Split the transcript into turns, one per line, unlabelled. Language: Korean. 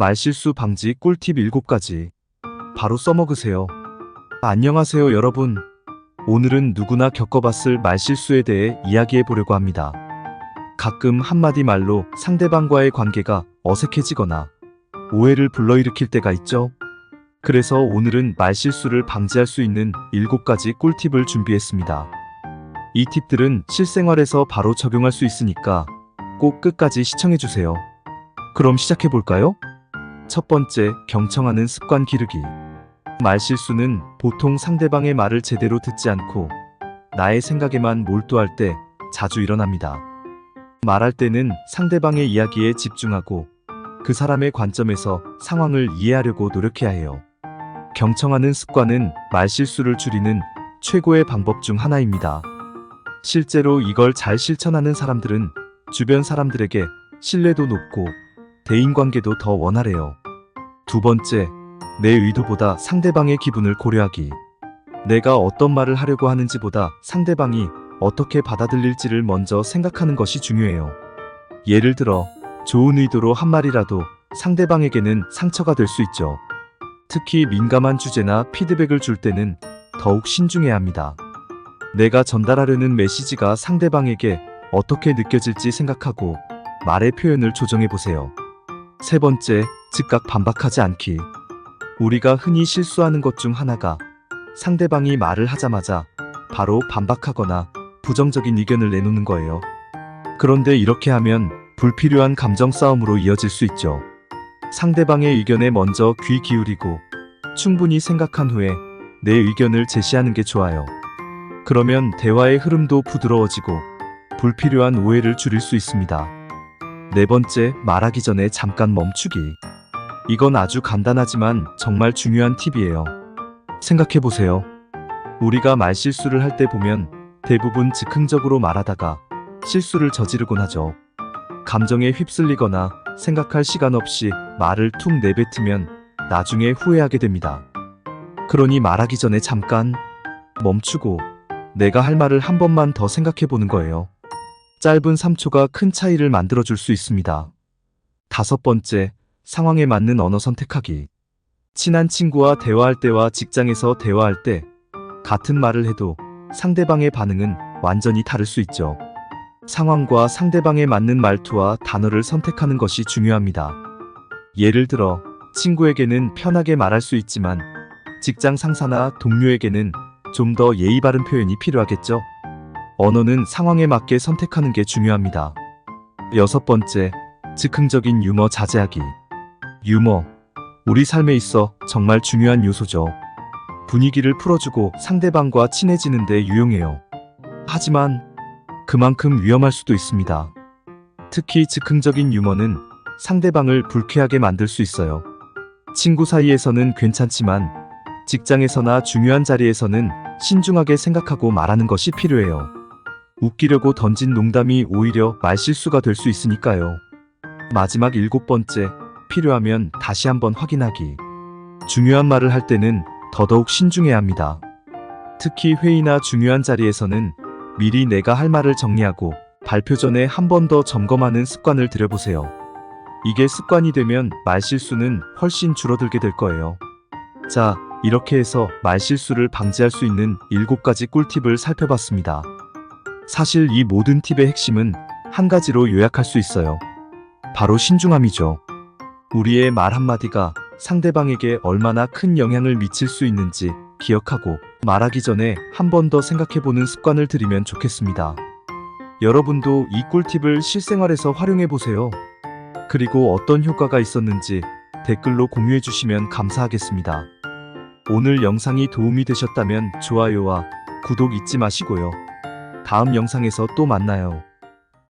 말실수 방지 꿀팁 7가지. 바로 써먹으세요. 안녕하세요 여러분. 오늘은 누구나 겪어봤을 말실수에 대해 이야기해 보려고 합니다. 가끔 한마디 말로 상대방과의 관계가 어색해지거나 오해를 불러일으킬 때가 있죠. 그래서 오늘은 말실수를 방지할 수 있는 7가지 꿀팁을 준비했습니다. 이 팁들은 실생활에서 바로 적용할 수 있으니까 꼭 끝까지 시청해주세요. 그럼 시작해볼까요? 첫 번째, 경청하는 습관 기르기. 말실수는 보통 상대방의 말을 제대로 듣지 않고 나의 생각에만 몰두할 때 자주 일어납니다. 말할 때는 상대방의 이야기에 집중하고 그 사람의 관점에서 상황을 이해하려고 노력해야 해요. 경청하는 습관은 말실수를 줄이는 최고의 방법 중 하나입니다. 실제로 이걸 잘 실천하는 사람들은 주변 사람들에게 신뢰도 높고 대인관계도 더 원활해요. 두 번째, 내 의도보다 상대방의 기분을 고려하기. 내가 어떤 말을 하려고 하는지보다 상대방이 어떻게 받아들일지를 먼저 생각하는 것이 중요해요. 예를 들어, 좋은 의도로 한 말이라도 상대방에게는 상처가 될 수 있죠. 특히 민감한 주제나 피드백을 줄 때는 더욱 신중해야 합니다. 내가 전달하려는 메시지가 상대방에게 어떻게 느껴질지 생각하고 말의 표현을 조정해 보세요. 세 번째, 즉각 반박하지 않기. 우리가 흔히 실수하는 것 중 하나가 상대방이 말을 하자마자 바로 반박하거나 부정적인 의견을 내놓는 거예요. 그런데 이렇게 하면 불필요한 감정 싸움으로 이어질 수 있죠. 상대방의 의견에 먼저 귀 기울이고 충분히 생각한 후에 내 의견을 제시하는 게 좋아요. 그러면 대화의 흐름도 부드러워지고 불필요한 오해를 줄일 수 있습니다. 네 번째, 말하기 전에 잠깐 멈추기. 이건 아주 간단하지만 정말 중요한 팁이에요. 생각해보세요. 우리가 말실수를 할 때 보면 대부분 즉흥적으로 말하다가 실수를 저지르곤 하죠. 감정에 휩쓸리거나 생각할 시간 없이 말을 툭 내뱉으면 나중에 후회하게 됩니다. 그러니 말하기 전에 잠깐 멈추고 내가 할 말을 한 번만 더 생각해보는 거예요. 짧은 3초가 큰 차이를 만들어줄 수 있습니다. 다섯 번째, 상황에 맞는 언어 선택하기. 친한 친구와 대화할 때와 직장에서 대화할 때 같은 말을 해도 상대방의 반응은 완전히 다를 수 있죠. 상황과 상대방에 맞는 말투와 단어를 선택하는 것이 중요합니다. 예를 들어, 친구에게는 편하게 말할 수 있지만 직장 상사나 동료에게는 좀 더 예의 바른 표현이 필요하겠죠. 언어는 상황에 맞게 선택하는 게 중요합니다. 여섯 번째, 즉흥적인 유머 자제하기. 유머, 우리 삶에 있어 정말 중요한 요소죠. 분위기를 풀어주고 상대방과 친해지는 데 유용해요. 하지만 그만큼 위험할 수도 있습니다. 특히 즉흥적인 유머는 상대방을 불쾌하게 만들 수 있어요. 친구 사이에서는 괜찮지만 직장에서나 중요한 자리에서는 신중하게 생각하고 말하는 것이 필요해요. 웃기려고 던진 농담이 오히려 말실수가 될 수 있으니까요. 마지막 7번째, 필요하면 다시 한번 확인하기. 중요한 말을 할 때는 더더욱 신중해야 합니다. 특히 회의나 중요한 자리에서는 미리 내가 할 말을 정리하고 발표 전에 한 번 더 점검하는 습관을 들여보세요. 이게 습관이 되면 말실수는 훨씬 줄어들게 될 거예요. 자, 이렇게 해서 말실수를 방지할 수 있는 7가지 꿀팁을 살펴봤습니다. 사실 이 모든 팁의 핵심은 한 가지로 요약할 수 있어요. 바로 신중함이죠. 우리의 말 한마디가 상대방에게 얼마나 큰 영향을 미칠 수 있는지 기억하고 말하기 전에 한 번 더 생각해보는 습관을 들이면 좋겠습니다. 여러분도 이 꿀팁을 실생활에서 활용해보세요. 그리고 어떤 효과가 있었는지 댓글로 공유해주시면 감사하겠습니다. 오늘 영상이 도움이 되셨다면 좋아요와 구독 잊지 마시고요. 다음 영상에서 또 만나요.